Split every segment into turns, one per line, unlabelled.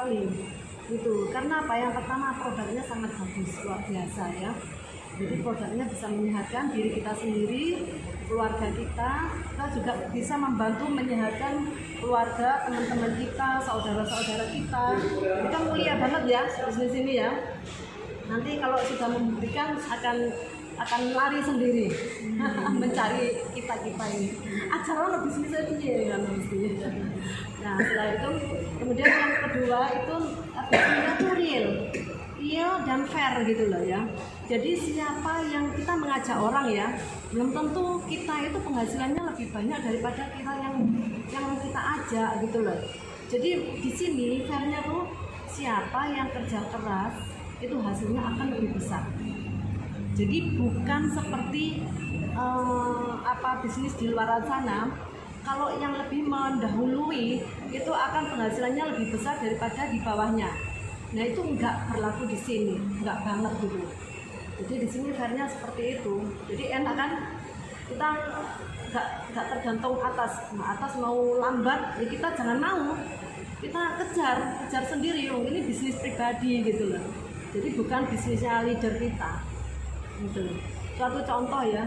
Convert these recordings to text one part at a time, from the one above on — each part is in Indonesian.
sekali gitu. Karena apa? Yang pertama, produknya sangat bagus, luar biasa ya. Jadi produknya bisa menyehatkan diri kita sendiri, keluarga kita juga bisa membantu menyehatkan keluarga, teman-teman kita, saudara-saudara kita. Ini kan mulia banget ya bisnis ini ya. Nanti kalau sudah membuktikan akan lari sendiri mencari kita ini. Acara bisnis aja ya kan mestinya. Nah setelah itu kemudian yang kedua itu bisnisnya tuh real dan fair gitu loh ya. Jadi siapa yang kita mengajak orang ya, belum tentu kita itu penghasilannya lebih banyak daripada kita yang kita ajak gitu loh. Jadi di sini fairnya tuh siapa yang kerja keras itu hasilnya akan lebih besar. Jadi bukan seperti bisnis di luar sana. Kalau yang lebih mendahului itu akan penghasilannya lebih besar daripada di bawahnya. Nah itu enggak berlaku di sini, enggak banget gitu. Jadi di sini fairnya seperti itu. Jadi enak kan? Kita enggak tergantung atas. Nah, atas mau lambat, ya kita jangan mau. Kita kejar sendiri. Ini bisnis pribadi gitu loh. Jadi bukan bisnisnya leader kita. Gitu. Suatu contoh ya.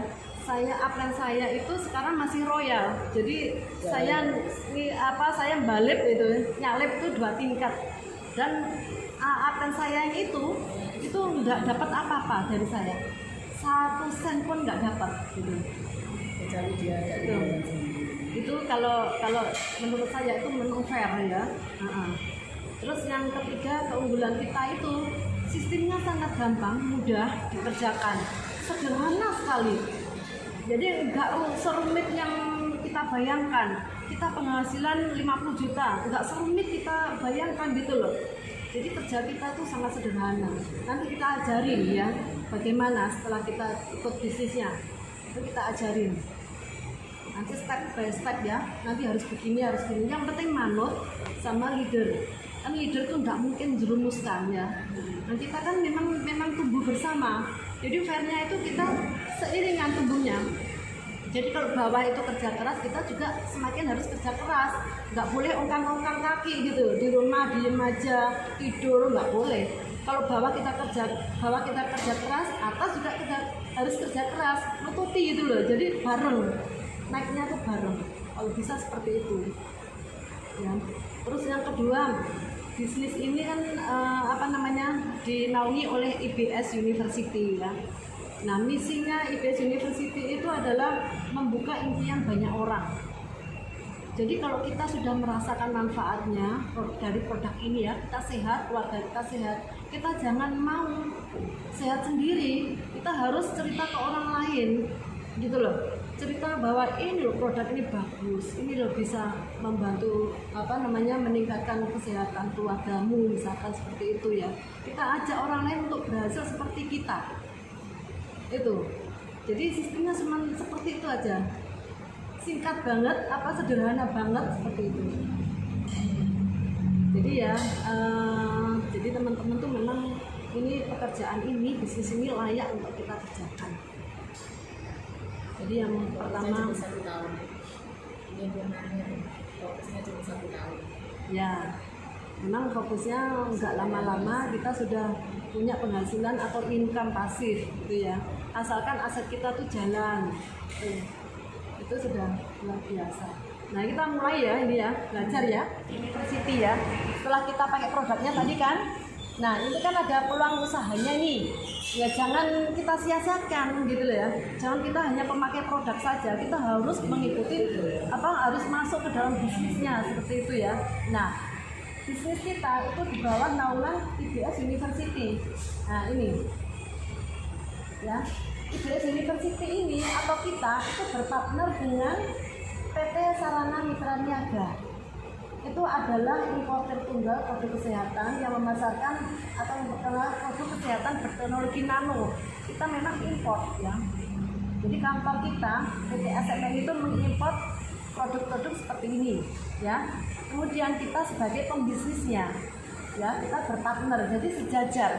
Upline saya itu sekarang masih royal. Jadi saya balip itu, nyalip itu 2 tingkat. Dan upline saya yang itu nggak dapat apa-apa dari saya, 1 sen pun nggak dapat gitu.
Kecuali dia
Itu kalau menurut saya itu memang fair ya. Terus yang ketiga, keunggulan kita itu sistemnya sangat gampang, mudah dikerjakan, sederhana sekali. Jadi nggak serumit yang kita bayangkan. Kita penghasilan 50 juta, nggak serumit kita bayangkan gitu loh. Jadi kerja kita tuh sangat sederhana. Nanti kita ajarin ya bagaimana setelah kita ikut bisnisnya. Itu kita ajarin. Nanti step by step ya. Nanti harus begini. Yang penting manut sama leader. Kan leader tuh nggak mungkin jerumuskan ya. Nah kita kan memang tumbuh bersama. Jadi fairnya itu kita seiringan tumbuhnya. Jadi kalau bawah itu kerja keras, kita juga semakin harus kerja keras. Nggak boleh ongkang-ongkang kaki gitu, di rumah diem aja, tidur, nggak boleh. Kalau bawah kita kerja keras, atas juga kita harus kerja keras, nututi gitu loh. Jadi bareng, naiknya tuh bareng. Kalau bisa seperti itu. Ya. Terus yang kedua, bisnis ini kan dinaungi oleh IBS University ya. Nah, misinya IBS University itu adalah membuka impian banyak orang. Jadi kalau kita sudah merasakan manfaatnya dari produk ini ya, kita sehat, keluarga kita sehat, kita jangan mau sehat sendiri, kita harus cerita ke orang lain, gitu loh. Cerita bahwa ini loh produk ini bagus, ini loh bisa membantu meningkatkan kesehatan keluargamu, misalkan seperti itu ya. Kita ajak orang lain untuk berhasil seperti kita. Itu jadi sistemnya cuma seperti itu aja, singkat banget, sederhana banget seperti itu. Jadi ya jadi teman-teman tuh memang ini pekerjaan ini, bisnis ini layak untuk kita kerjakan. Jadi yang pertama
1 tahun ini fokusnya cuma 1 tahun
ya, memang fokusnya nggak lama-lama, kita sudah punya penghasilan atau income pasif gitu ya, asalkan aset kita tuh jalan, itu sudah luar biasa. Nah kita mulai ya ini ya, belajar ya University ya. Setelah kita pakai produknya tadi kan, nah ini kan ada peluang usahanya nih ya, jangan kita sia-siakan gitu loh ya. Jangan kita hanya pemakai produk saja, kita harus mengikuti harus masuk ke dalam bisnisnya seperti itu ya. Nah bisnis kita itu di bawah naungan IBS University. Nah ini ya, IBS University ini atau kita itu berpartner dengan PT Sarana Mitra Niaga. Itu adalah importer tunggal produk kesehatan yang memasarkan atau memperkenalkan produk kesehatan berteknologi nano. Kita memang import ya. Jadi kantor kita PT SMN itu mengimpor produk-produk seperti ini ya. Kemudian kita sebagai pembisnisnya ya, kita berpartner, jadi sejajar.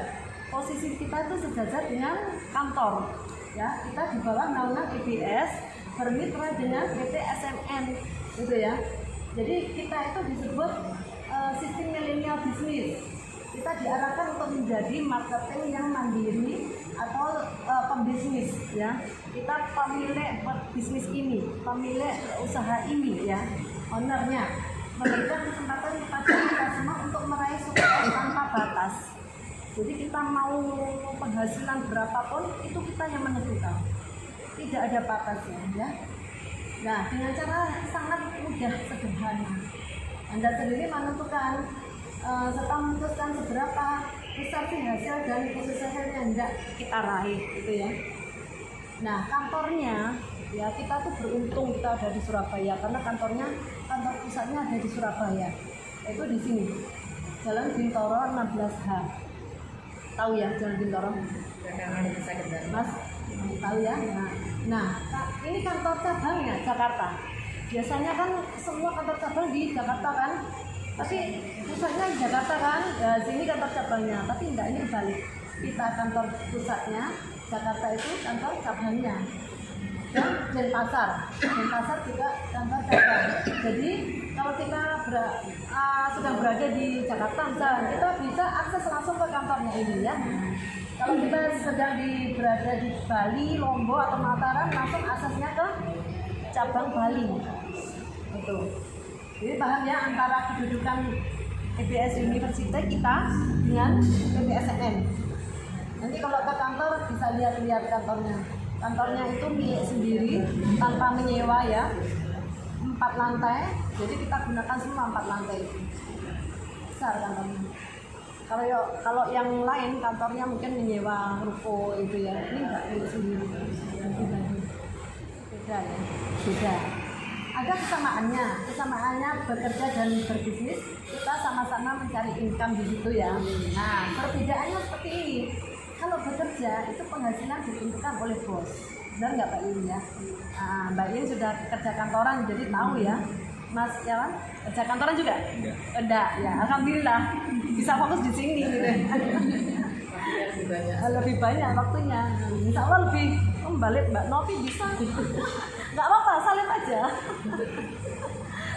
Posisi kita itu sejajar dengan kantor ya. Kita di bawah naungan IBS, bermitra dengan PT SMN gitu ya. Jadi kita itu disebut sistem milenial bisnis. Kita diarahkan untuk menjadi marketing yang mandiri atau pembisnis ya. Kita pemilik bisnis ini, pemilik usaha ini ya, ownernya, memberikan kesempatan kepada kita semua untuk meraih sukses tanpa batas. Jadi kita mau penghasilan berapapun itu kita yang menentukan, tidak ada batasnya ya. Nah, dengan cara sangat mudah, sederhana, Anda sendiri menentukan serta memutuskan seberapa besar sih hasil dan kesuksesan yang hendak kita raih gitu ya. Nah, kantornya ya, kita tuh beruntung kita ada di Surabaya karena kantor pusatnya ada di Surabaya. Itu di sini. Jalan Bintoro 16H. Tahu ya Jalan Bintoro? Mas, tahu ya? Nah, ini kantor cabangnya Jakarta. Biasanya kan semua kantor cabang di Jakarta kan? Tapi pusatnya di Jakarta kan, ya, sini kantor cabangnya. Tapi enggak, ini balik. Kita kantor pusatnya, Jakarta itu kantor cabangnya. Dan Denpasar juga kantor cabang. Jadi kalau kita sedang berada di Jakarta, misalnya kita bisa akses langsung ke kantornya ini ya. Kalau kita sedang berada di Bali, Lombok atau Mataram, langsung aksesnya ke cabang Bali. Betul. Jadi paham ya antara kedudukan EBS Universitas kita dengan PBSN. Nanti kalau ke kantor bisa lihat kantornya. Kantornya itu milik sendiri tanpa menyewa ya, 4 lantai. Jadi kita gunakan semua 4 lantai. Besar kantornya. Kalau yang lain kantornya mungkin menyewa ruko itu ya. Ini enggak milik sendiri. Beda ya. Beda. Ada kesamaannya bekerja dan berbisnis, kita sama-sama mencari income di situ ya. Nah, perbedaannya seperti ini. Kalau bekerja itu penghasilan ditentukan oleh bos, benar nggak Pak Yun ya? Nah, Mbak Yun sudah kerja kantoran jadi tahu ya. Mas Yawan kerja kantoran juga? Enggak ya, alhamdulillah bisa fokus di sini gitu. Lebih banyak waktunya. Insya Allah lebih balik Mbak Novi bisa. Nggak apa-apa, salib aja.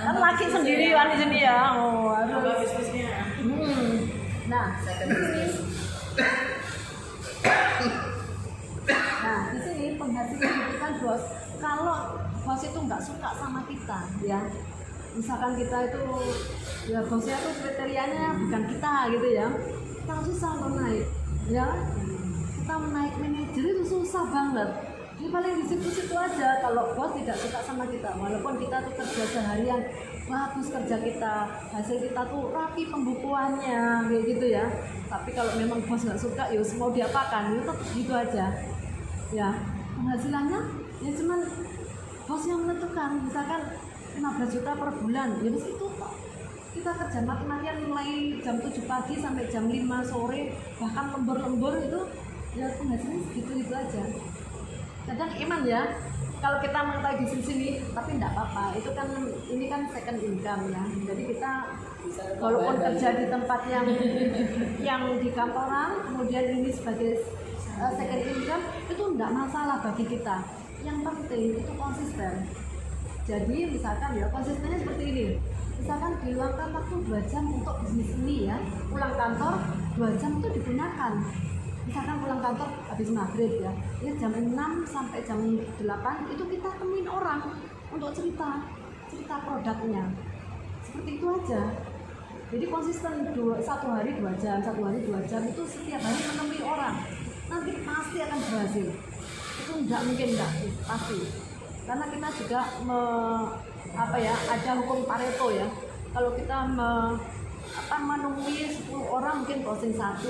Kan laki sendiri kan di sini ya. Oh, aduh. Nah, di sini penghasilan itu kan bos. Kalau bos itu nggak suka sama kita, ya. Misalkan kita itu, ya bosnya itu kriterianya bukan kita gitu ya. Kita susah untuk naik, ya. Kita menaik manajer itu susah banget. Ini paling di situ-situ aja kalau bos tidak suka sama kita, walaupun kita tuh kerja seharian bagus kerja kita, hasil kita tuh rapi pembukuannya kayak gitu ya. Tapi kalau memang bos nggak suka, ya mau diapakan, itu gitu aja. Ya penghasilannya ya cuman bos yang menentukan, misalkan 15 juta per bulan, ya di situ kok. Kita kerja mati-matian mulai jam 7 pagi sampai jam 5 sore, bahkan lembur-lembur itu ya penghasilannya segitu-gitu aja. Kadang iman ya, kalau kita mengetahui di sini, tapi enggak apa-apa. Itu kan ini kan second income ya. Jadi kita walaupun kerja di tempat yang di kantoran, kemudian ini sebagai second income, itu enggak masalah bagi kita. Yang penting itu konsisten. Jadi misalkan ya konsistennya seperti ini. Misalkan diluangkan waktu 2 jam untuk bisnis ini ya, pulang kantor 2 jam itu digunakan. Misalkan pulang kantor habis maghrib ya jam 6 sampai jam 8 itu kita temuin orang untuk cerita produknya, seperti itu aja. Jadi konsisten 1 hari 2 jam, 1 hari 2 jam itu setiap hari menemui orang, nanti pasti akan berhasil. Itu enggak mungkin enggak, pasti. Karena kita juga ada hukum Pareto ya. Kalau kita menemui 10 orang mungkin closing 1,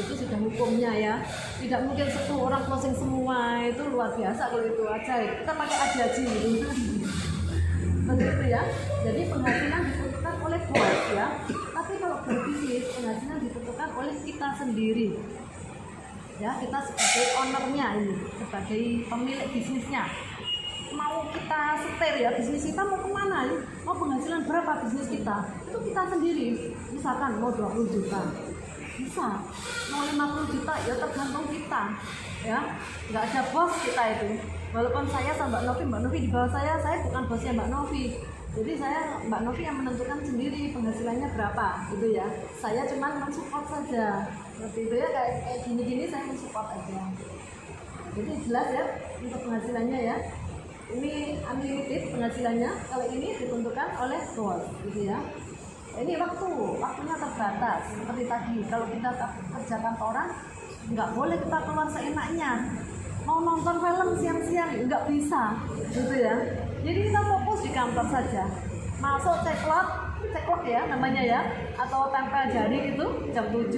itu sudah hukumnya ya. Tidak mungkin 10 orang closing semua, itu luar biasa kalau itu aja. Kita pakai aji-aji gitu. Begitu ya. Jadi penghasilan ditentukan oleh bos ya. Tapi kalau berbisnis penghasilan ditentukan oleh kita sendiri. Ya, kita sebagai ownernya ini, sebagai pemilik bisnisnya. Mau kita setir ya bisnis kita mau kemana ya? Mau penghasilan berapa bisnis kita, itu kita sendiri. Misalkan mau 20 juta bisa, mau 50 juta ya tergantung kita ya, nggak ada bos kita itu. Walaupun saya sama Mbak Novi di bawah saya bukan bosnya Mbak Novi, Jadi Mbak Novi yang menentukan sendiri penghasilannya berapa gitu ya. Saya cuma mensupport saja. Seperti itu ya, kayak gini-gini saya mensupport aja. Jadi jelas ya untuk penghasilannya ya. Ini unlimited penghasilannya, kalau ini ditentukan oleh bos gitu ya. Ini waktunya terbatas. Seperti tadi, kalau kita kerja kantoran nggak boleh kita keluar seenaknya. Mau nonton film siang-siang nggak bisa gitu ya. Jadi kita fokus di kantor saja. Masuk ceklok ya namanya ya, atau tempel jari gitu jam 7,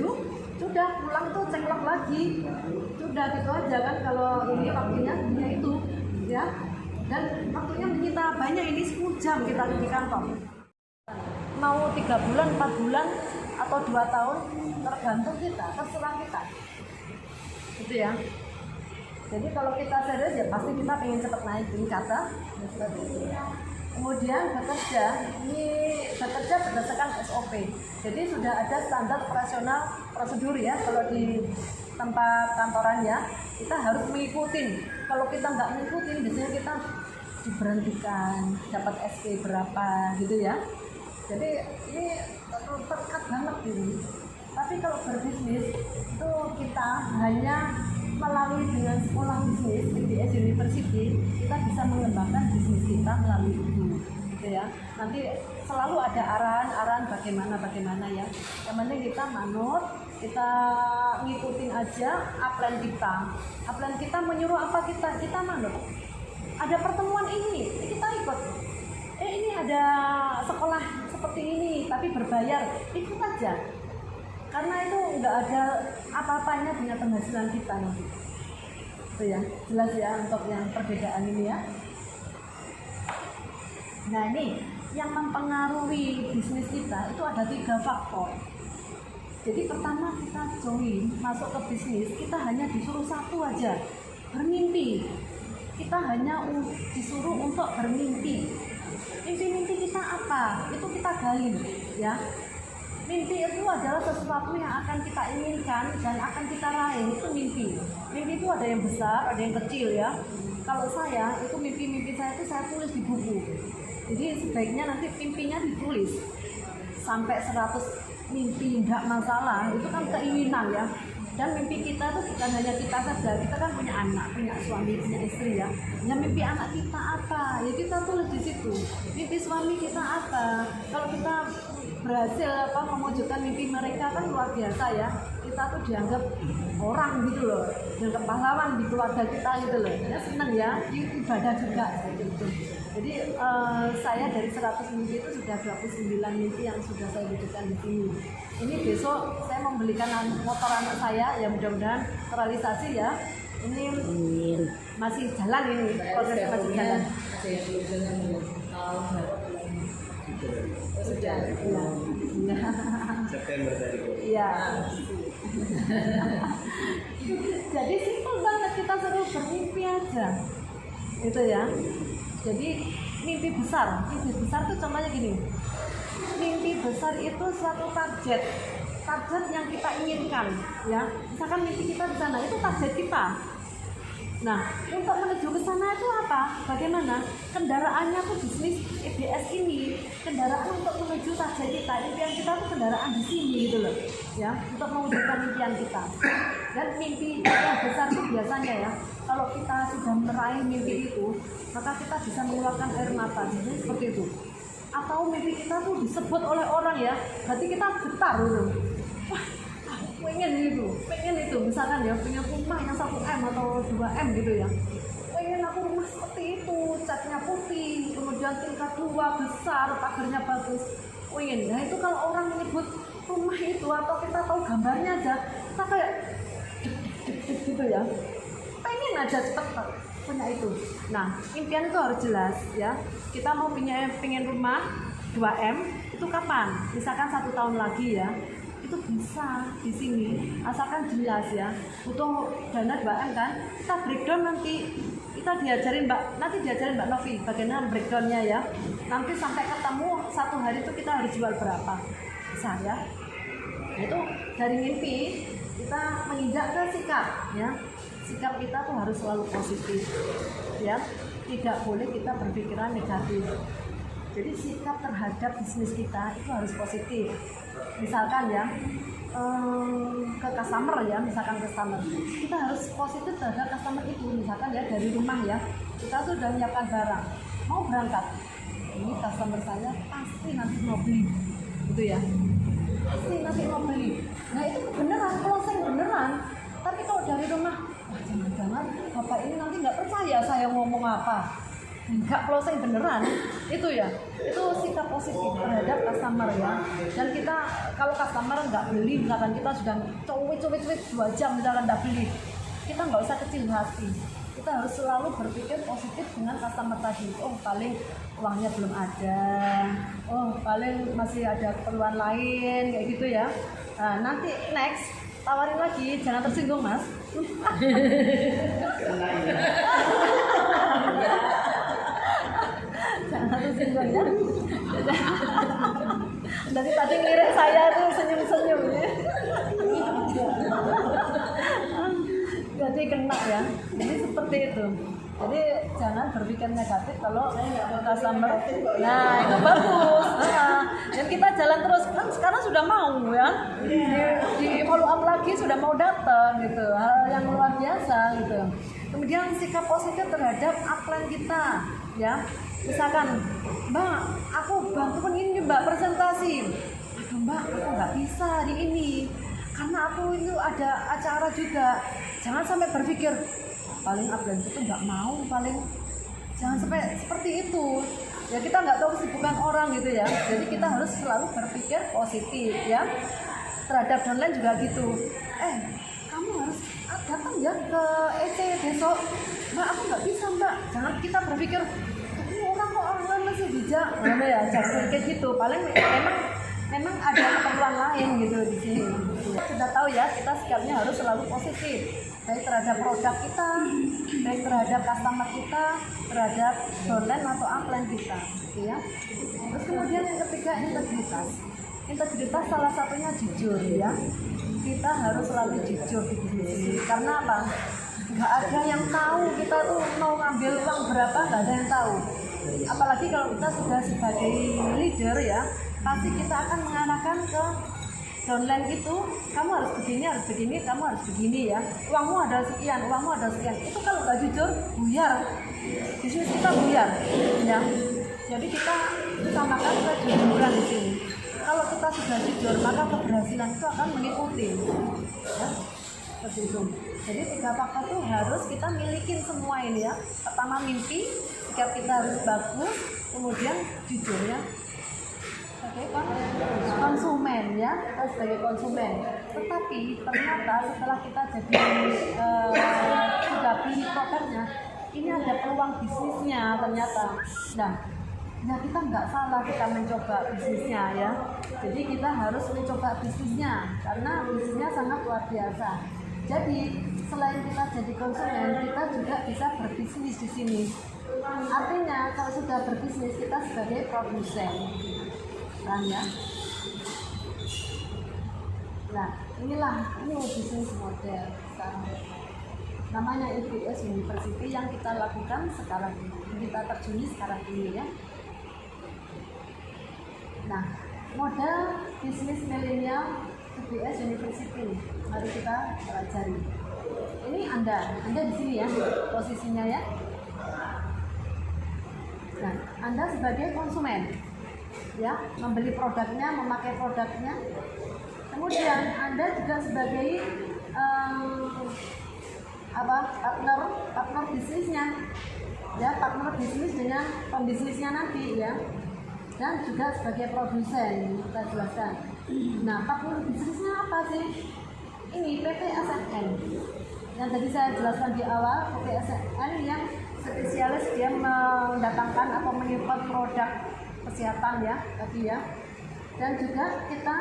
sudah pulang tuh ceklok lagi. Sudah gitu aja kan, kalau ini waktunya itu ya. Dan waktunya menyita banyak, ini 10 jam kita di kantor. Mau 3 bulan, 4 bulan, atau 2 tahun, tergantung kita, terserah kita. Gitu ya. Jadi kalau kita serius ya pasti kita ingin cepat naik tingkatan. Kemudian bekerja, ini bekerja berdasarkan SOP. Jadi sudah ada standar operasional prosedur ya. Kalau di tempat kantorannya kita harus mengikuti. Kalau kita nggak mengikuti, biasanya kita diberhentikan, dapat SP berapa gitu ya. Jadi ini terkat banget ini. Tapi kalau berbisnis itu kita hanya melalui dengan sekolah bisnis MBS University, kita bisa mengembangkan bisnis kita melalui itu gitu ya. Nanti selalu ada arahan bagaimana ya. Yang penting kita manut, kita ngikutin aja upline kita. Upline kita menyuruh apa, kita manut. Ada pertemuan ini kita ikut. Ini ada sekolah seperti ini tapi berbayar, ikut aja. Karena itu nggak ada apa-apanya dengan penghasilan kita nanti. Itu ya, jelas ya untuk yang perbedaan ini ya. Nah ini yang mempengaruhi bisnis kita itu ada 3 faktor. Jadi pertama kita join masuk ke bisnis, kita hanya disuruh satu aja, bermimpi. Kita hanya disuruh untuk bermimpi. Mimpi-mimpi kita apa? Itu kita gali ya. Mimpi itu adalah sesuatu yang akan kita inginkan dan akan kita raih, itu mimpi. Mimpi itu ada yang besar, ada yang kecil ya. Kalau saya, itu mimpi-mimpi saya itu saya tulis di buku. Jadi sebaiknya nanti mimpinya ditulis. Sampai 100 mimpi enggak masalah, itu kan keinginan ya. Dan mimpi kita itu bukan hanya kita saja, kita kan punya anak, punya suami, punya istri ya. Ya mimpi anak kita apa? Ya kita tulis di situ. Mimpi suami kita apa? Kalau kita berhasil mewujudkan mimpi mereka kan luar biasa ya. Kita tuh dianggap orang gitu loh, dianggap pahlawan di keluarga kita gitu loh. Ya seneng ya, ibadah juga gitu. Jadi saya dari 100 mimpi itu sudah 29 mimpi yang sudah saya wujudkan di sini. Ini besok saya membelikan motor anak saya, ya mudah-mudahan terrealisasi ya. Ini masih jalan ini, prosesnya masih jalan.
Ada yang belum jalan belum tahu berapa bulannya.
Sudah, iya.
September tadi.
Iya. Jadi simpel banget, kita suruh bermimpi aja. Itu ya. Jadi mimpi besar itu contohnya gini. Mimpi besar itu suatu target yang kita inginkan ya. Misalkan mimpi kita di sana, itu target kita. Nah, untuk menuju ke sana itu apa? Bagaimana? Kendaraannya tuh bisnis EBS ini, kendaraan untuk menuju target kita. Impian kita tuh kendaraan di sini gitu loh. Ya, untuk mewujudkan impian kita. Dan mimpi yang besar itu biasanya ya, kalau kita sudah meraih mimpi itu, maka kita bisa mengeluarkan air mata. Jadi seperti itu. Atau mimpi kita tuh disebut oleh orang ya, berarti kita getar gitu. Wah, pengen itu, misalkan ya punya rumah yang 1M atau 2M gitu ya, pengen aku rumah seperti itu, catnya putih, kemudian tingkat 2 besar, pagarnya bagus, pengen. Nah itu kalau orang menyebut rumah itu atau kita tahu gambarnya aja, kita kayak deg gitu ya, pengen aja cepet punya itu. Nah impian itu harus jelas ya. Kita mau pengen rumah 2M itu kapan? Misalkan 1 tahun lagi ya, itu bisa di sini asalkan jelas ya. Butuh dana 2M kan, kita breakdown nanti, kita diajarin Mbak Novi bagaimana breakdownnya ya. Nanti sampai ketemu 1 hari itu kita harus jual berapa, bisa ya. Itu dari mimpi kita menginjak ke sikap ya. Sikap kita tuh harus selalu positif ya, tidak boleh kita berpikiran negatif. Jadi sikap terhadap bisnis kita itu harus positif. Misalkan ya, ke customer ya, misalkan customer, kita harus positif terhadap customer itu. Misalkan ya dari rumah ya, kita sudah menyiapkan barang, mau berangkat, ini customer saya pasti nanti mau beli, gitu ya, pasti nanti mau beli. Nah itu beneran, closing beneran. Tapi kalau dari rumah, wah jangan-jangan bapak ini nanti nggak percaya saya ngomong apa, nggak closing beneran, itu ya, itu sikap positif terhadap customer ya. Dan kita kalau customer nggak beli, misalkan kita sudah cuit 2 jam misalkan nggak beli, kita nggak usah kecil hati, kita harus selalu berpikir positif dengan customer tadi. Oh paling uangnya belum ada, oh paling masih ada keperluan lain kayak gitu ya. Nah, nanti next tawarin lagi, jangan tersinggung mas. Jangan tersinggung ya. Dari tadi ngelirik saya tuh senyum-senyum ya. Jadi kena ya. Jadi seperti itu. Jadi jangan berpikir negatif kalau customer. Nah itu bagus. Dan kita jalan terus kan sekarang sudah mau ya. Di follow up lagi sudah mau datang gitu. Hal yang luar biasa gitu. Kemudian sikap positif terhadap upline kita ya. Misalkan, Mbak, aku bantuin ini Mbak presentasi. Aduh Mbak, aku nggak bisa di ini karena aku itu ada acara juga. Jangan sampai berpikir paling upline itu nggak mau, paling jangan sampai seperti itu. Ya kita nggak tahu kesibukan orang gitu ya. Jadi kita harus selalu berpikir positif ya. Terhadap downline juga gitu. Kamu harus datang ya ke EC besok. Mbak, aku nggak bisa Mbak. Jangan kita berpikir orang masih bijak, ya jangan kayak gitu. Paling memang ada keperluan lain gitu di sini. Sudah tahu ya, kita sikapnya harus selalu positif, baik terhadap produk kita, baik terhadap customer kita, terhadap downline atau upline kita, gitu ya. Terus kemudian yang ketiga integritas. Integritas salah satunya jujur ya. Kita harus selalu jujur di sini. Karena apa? Nggak ada yang tahu kita tuh mau ngambil uang berapa, nggak ada yang tahu. Apalagi kalau kita sudah sebagai leader ya, pasti kita akan mengarahkan ke downline itu, kamu harus begini, kamu harus begini ya. Uangmu ada sekian. Itu kalau nggak jujur, buyar. Bisnis kita buyar, ya. Jadi kita utamakan kejujuran di sini. Kalau kita sudah jujur, maka keberhasilan itu akan mengikuti. Ya. Seperti itu. Jadi 3 faktor itu harus kita milikin semua ini ya. Pertama mimpi, sikap kita harus bagus, kemudian jujur ya. Sebagai konsumen ya, kita sebagai konsumen. Tetapi ternyata setelah kita jadi sudah beli produknya, ini ada peluang bisnisnya ternyata. Nah kita nggak salah kita mencoba bisnisnya ya. Jadi kita harus mencoba bisnisnya karena bisnisnya sangat luar biasa. Jadi selain kita jadi konsumen, kita juga bisa berbisnis di sini. Artinya kalau sudah berbisnis kita sebagai produsen, kan ya. Nah ini bisnis model sekarang. Namanya IPS University yang kita lakukan sekarang ini, kita terjuni sekarang ini ya. Nah model bisnis milenial IPS University, mari kita pelajari. Ini Anda di sini ya posisinya ya. Nah, Anda sebagai konsumen ya, membeli produknya, memakai produknya. Kemudian Anda juga sebagai partner bisnisnya. Ya, partner bisnis dengan pembisnisnya nanti ya. Dan juga sebagai produsen, kita jelaskan. Nah, partner bisnisnya apa sih? Ini PT SNN. Yang tadi saya jelaskan di awal, PT SNN yang spesialis dia mendatangkan atau mengimpor produk kesehatan ya tadi ya. Dan juga kita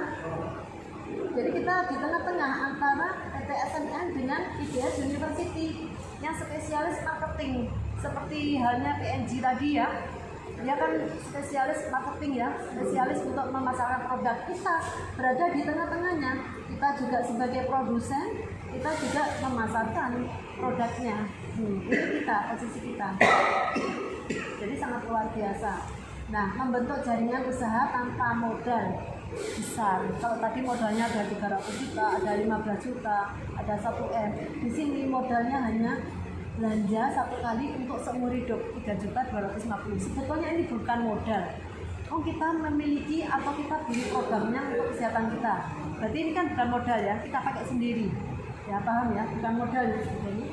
di tengah-tengah antara PT SNN dengan IPS University yang spesialis marketing, seperti halnya PNG tadi ya. Dia kan spesialis marketing ya, spesialis untuk memasarkan produk. Kita berada di tengah-tengahnya. Kita juga sebagai produsen, kita juga memasarkan produknya. Ini kita, posisi kita. Jadi sangat luar biasa. Nah, membentuk jaringan usaha tanpa modal besar. Kalau tadi modalnya ada 300 juta, ada 15 juta, ada 1 M. Di sini modalnya hanya belanja satu kali untuk seumur hidup 3.250.000. Sebetulnya ini bukan modal. Oh, kita memiliki atau kita beli programnya untuk kesehatan kita. Berarti ini kan bukan modal ya, kita pakai sendiri. Ya, paham ya? Bukan modal ini.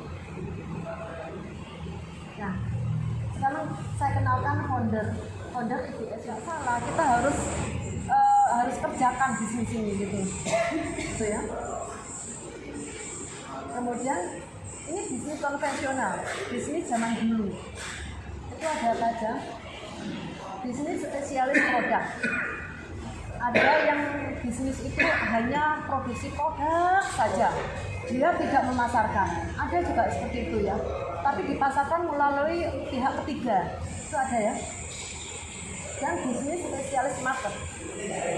Nah, sekarang saya kenalkan founder IBS. Nggak salah, kita harus kerjakan bisnis ini gitu. Gitu ya. Kemudian ini bisnis konvensional, bisnis zaman dulu. Itu ada apa aja? Bisnis spesialis produk. Ada yang bisnis itu hanya produksi produk saja, dia tidak memasarkan. Ada juga seperti itu ya, tapi dipasarkan melalui pihak ketiga. Itu ada ya. Dan bisnis spesialis market.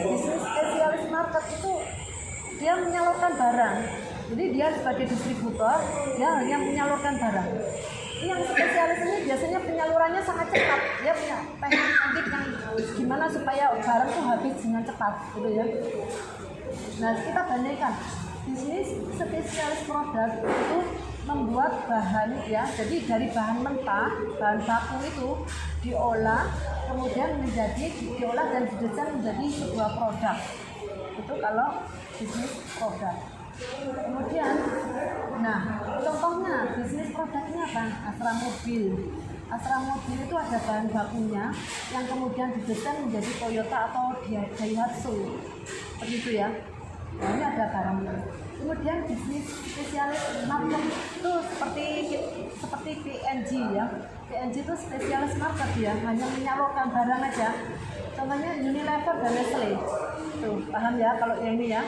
Bisnis spesialis market itu dia menyalurkan barang. Jadi dia sebagai distributor, dia hanya menyalurkan barang. Yang spesialis ini biasanya penyalurannya sangat cepat. Dia punya teknik yang gimana supaya barang itu habis dengan cepat, gitu ya. Nah, kita bandingkan bisnis spesialis produk itu membuat bahan ya. Jadi dari bahan mentah, bahan baku itu diolah, kemudian diolah dan didesain menjadi sebuah produk. Itu kalau bisnis produk. Kemudian, nah contohnya bisnis produknya apa? Astra Mobil. Astra Mobil itu ada bahan bakunya yang kemudian didesain menjadi Toyota atau Daihatsu, begitu ya. Nah, ini ada barangnya. Kemudian bisnis spesialis market itu seperti PNG ya. PNG itu spesialis market ya, hanya menyalurkan barang aja. Contohnya Unilever dan Nestle. Tuh, paham ya kalau yang ini ya.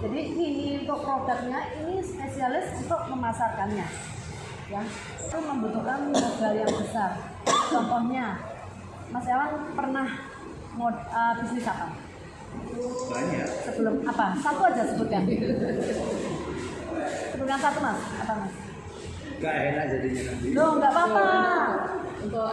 Jadi ini untuk produknya, ini spesialis untuk memasarkannya. Ya, itu membutuhkan modal yang besar. Contohnya, Mas Ewan pernah bisnis apa?
Banyak.
Sebelum apa? Satu aja sebutkan. Sebutkan satu Mas. Apa Mas?
Gak enak jadinya nanti.
Loh, nggak apa-apa.
Untuk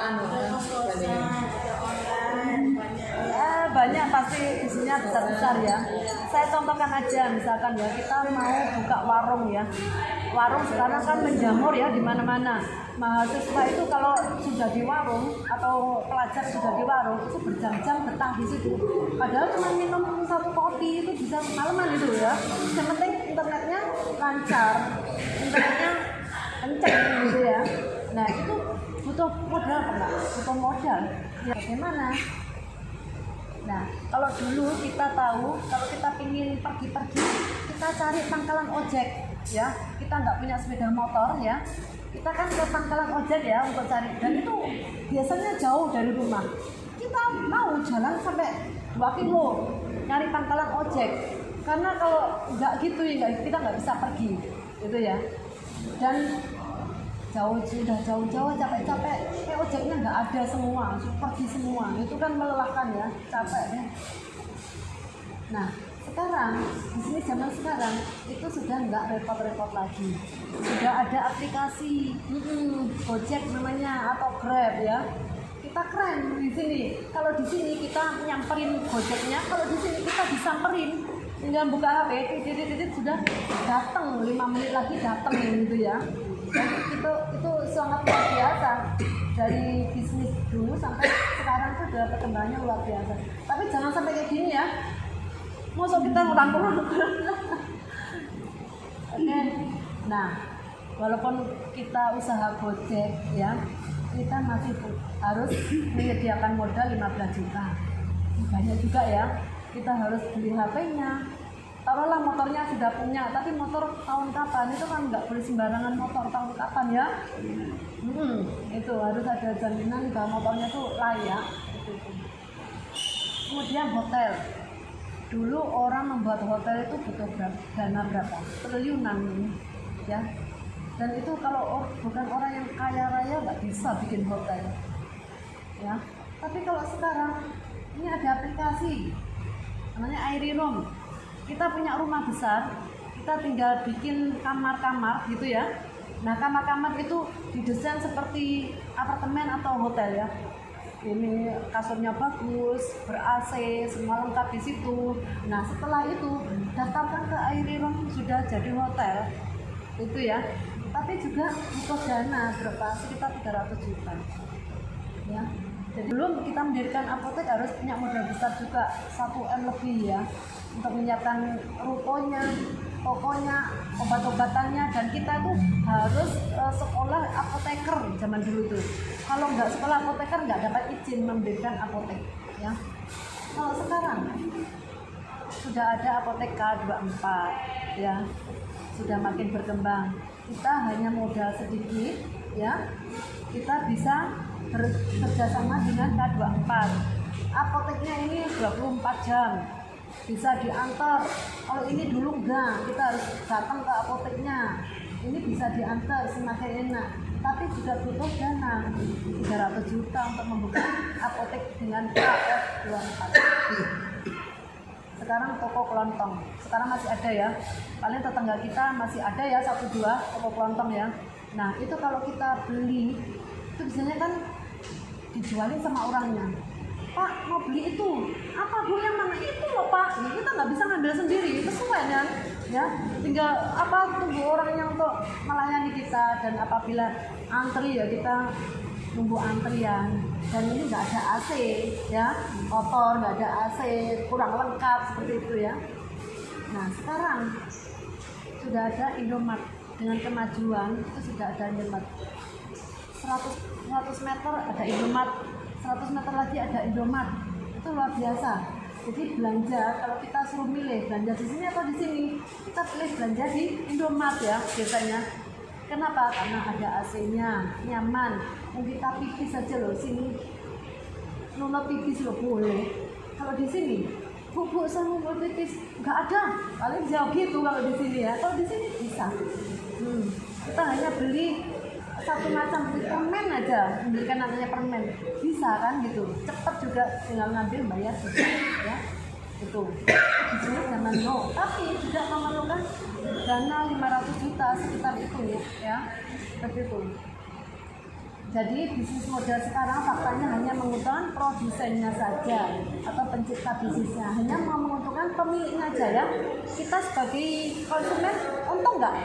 Banyak pasti isinya besar-besar ya. Saya contohkan aja, misalkan ya kita mau buka warung ya. Warung sekarang kan menjamur ya di mana-mana. Mahasiswa itu kalau sudah di warung atau pelajar sudah di warung itu berjam-jam betah di situ. Padahal cuma minum satu kopi itu bisa malaman itu ya. Yang penting internetnya lancar, internetnya kencang gitu ya. Nah itu butuh modal apa enggak? Butuh modal. Ya bagaimana? Nah, kalau dulu kita tahu, kalau kita ingin pergi-pergi, kita cari pangkalan ojek, ya. Kita nggak punya sepeda motor, ya. Kita kan ke pangkalan ojek ya untuk cari, dan itu biasanya jauh dari rumah. Kita mau jalan sampai 2 kilo nyari pangkalan ojek, karena kalau nggak gitu ya kita nggak bisa pergi, gitu ya. Dan sudah jauh-jauh capek-capek, ojeknya nggak ada semua, pergi semua, itu kan melelahkan ya, capek ya. Nah sekarang di sini zaman sekarang itu sudah nggak repot-repot lagi, sudah ada aplikasi Gojek namanya atau Grab ya. Kita keren di sini. Kalau di sini kita nyamperin Gojeknya, kalau di sini kita disamperin, tinggal buka HP, titit sudah datang, 5 menit lagi datang gitu ya. Dan itu sangat luar biasa, dari bisnis dulu sampai sekarang itu udah perkembangannya luar biasa. Tapi jangan sampai kayak gini ya, masa kita ngurang-ngurang. Oke. Nah, walaupun kita usaha Gojek ya, kita masih harus menyediakan modal 15 juta. Banyak juga ya, kita harus beli HP-nya. Taruhlah motornya sudah punya, tapi motor tahun kapan itu kan nggak boleh sembarangan motor tahun kapan ya. Itu harus ada jaminan bahwa motornya tuh layak. Kemudian hotel. Dulu orang membuat hotel itu butuh dana berapa? Triliunan ya. Dan itu kalau bukan orang yang kaya raya nggak bisa bikin hotel. Ya. Tapi kalau sekarang ini ada aplikasi namanya Airyroom. Kita punya rumah besar, kita tinggal bikin kamar-kamar gitu ya. Nah kamar-kamar itu didesain seperti apartemen atau hotel ya. ini kasurnya bagus, ber-AC, semua lengkap di situ. Nah setelah itu daftarkan ke Aireron, sudah jadi hotel itu ya. Tapi juga butuh dana berapa, sekitar 300 juta ya. Jadi belum kita mendirikan apotek harus punya modal besar juga 1 M lebih ya, untuk menyiapkan rukonya, tokonya, obat-obatannya, dan kita tuh harus sekolah apoteker zaman dulu tuh. Kalau nggak sekolah apoteker nggak dapat izin mendirikan apotek ya. Kalau sekarang sudah ada apotek K24 ya, sudah makin berkembang. Kita hanya modal sedikit ya, kita bisa bekerjasama dengan K24. Apoteknya ini 24 jam bisa diantar. Kalau ini dulu enggak, kita harus datang ke apoteknya. Ini bisa diantar, semakin enak. Tapi juga butuh dana 300 juta untuk membuka apotek dengan K24. Sekarang toko kelontong, sekarang masih ada ya. Paling tetangga kita masih ada ya 1-2 toko kelontong ya. Nah itu kalau kita beli itu biasanya kan dijualin sama orangnya. Pak mau beli itu, apa Bu yang mana itu loh Pak? Ya, kita nggak bisa ngambil sendiri, sesuai kan? Ya, tinggal apa tunggu orang yang untuk melayani kita, dan apabila antri ya kita nunggu antrian. Dan ini nggak ada AC ya, kotor, nggak ada AC, kurang lengkap seperti itu ya. Nah sekarang sudah ada Indomaret, dengan kemajuan itu sudah ada Indomaret. 100 meter ada Indomaret, 100 meter lagi ada Indomaret. Itu luar biasa. Jadi belanja, kalau kita suruh milih belanja di sini atau di sini, kita pilih belanja di Indomaret ya biasanya. Kenapa? Karena ada AC-nya, nyaman. Mau kita pipis saja loh sini, nuna pipis loh boleh. Kalau di sini, Bu saya mau pipis, nggak ada. Paling jauh gitu kalau di sini ya. Kalau di sini bisa. Kita hanya beli satu macam permen aja, membelikan namanya permen, bisa kan gitu. Cepat juga, tinggal ngambil bayar ya. Itu bisnis zaman no, tapi tidak memerlukan dana 500 juta sekitar itu ya, seperti itu. Jadi bisnis model sekarang faktanya hanya menguntungkan produsennya saja atau pencipta bisnisnya, hanya menguntungkan pemiliknya aja ya. Kita sebagai konsumen untung nggak?